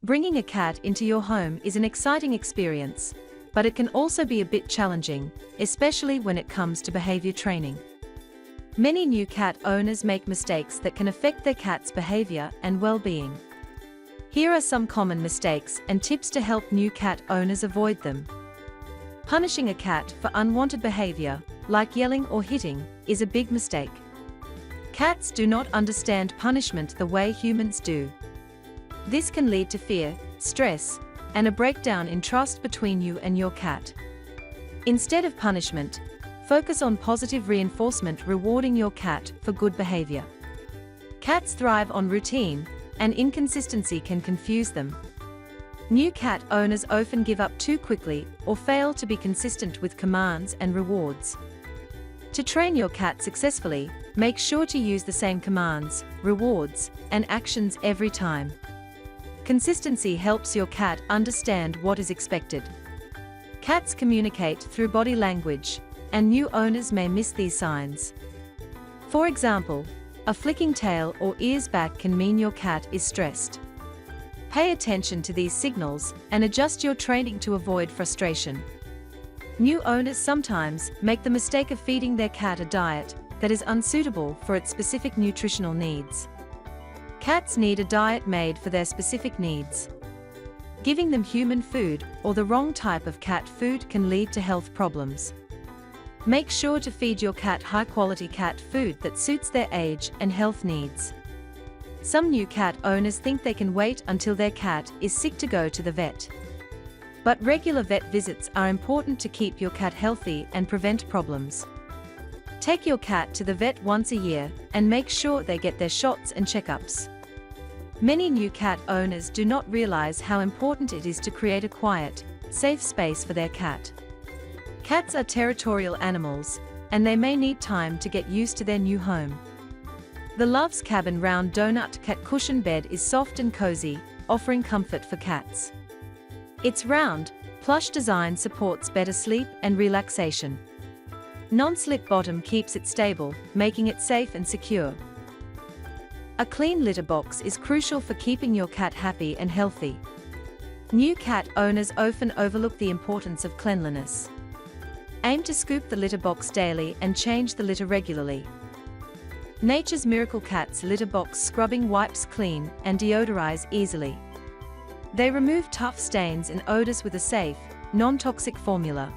Bringing a cat into your home is an exciting experience, but it can also be a bit challenging, especially when it comes to behavior training. Many new cat owners make mistakes that can affect their cat's behavior and well-being. Here are some common mistakes and tips to help new cat owners avoid them. Punishing a cat for unwanted behavior, like yelling or hitting, is a big mistake. Cats do not understand punishment the way humans do. This can lead to fear, stress, and a breakdown in trust between you and your cat. Instead of punishment, focus on positive reinforcement, rewarding your cat for good behavior. Cats thrive on routine, and inconsistency can confuse them. New cat owners often give up too quickly or fail to be consistent with commands and rewards. To train your cat successfully, make sure to use the same commands, rewards, and actions every time. Consistency helps your cat understand what is expected. Cats communicate through body language, and new owners may miss these signs. For example, a flicking tail or ears back can mean your cat is stressed. Pay attention to these signals and adjust your training to avoid frustration. New owners sometimes make the mistake of feeding their cat a diet that is unsuitable for its specific nutritional needs. Cats need a diet made for their specific needs. Giving them human food or the wrong type of cat food can lead to health problems. Make sure to feed your cat high-quality cat food that suits their age and health needs. Some new cat owners think they can wait until their cat is sick to go to the vet. But regular vet visits are important to keep your cat healthy and prevent problems. Take your cat to the vet once a year and make sure they get their shots and checkups. Many new cat owners do not realize how important it is to create a quiet, safe space for their cat. Cats are territorial animals, and they may need time to get used to their new home. The Love's Cabin round donut cat cushion bed is soft and cozy, offering comfort for cats. Its round, plush design supports better sleep and relaxation. Non-slip bottom keeps it stable, making it safe and secure. A clean litter box is crucial for keeping your cat happy and healthy. New cat owners often overlook the importance of cleanliness. Aim to scoop the litter box daily and change the litter regularly. Nature's Miracle Cat's litter box scrubbing wipes clean and deodorize easily. They remove tough stains and odors with a safe, non-toxic formula.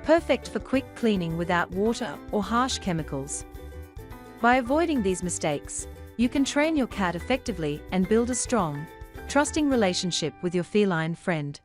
Perfect for quick cleaning without water or harsh chemicals. By avoiding these mistakes, you can train your cat effectively and build a strong, trusting relationship with your feline friend.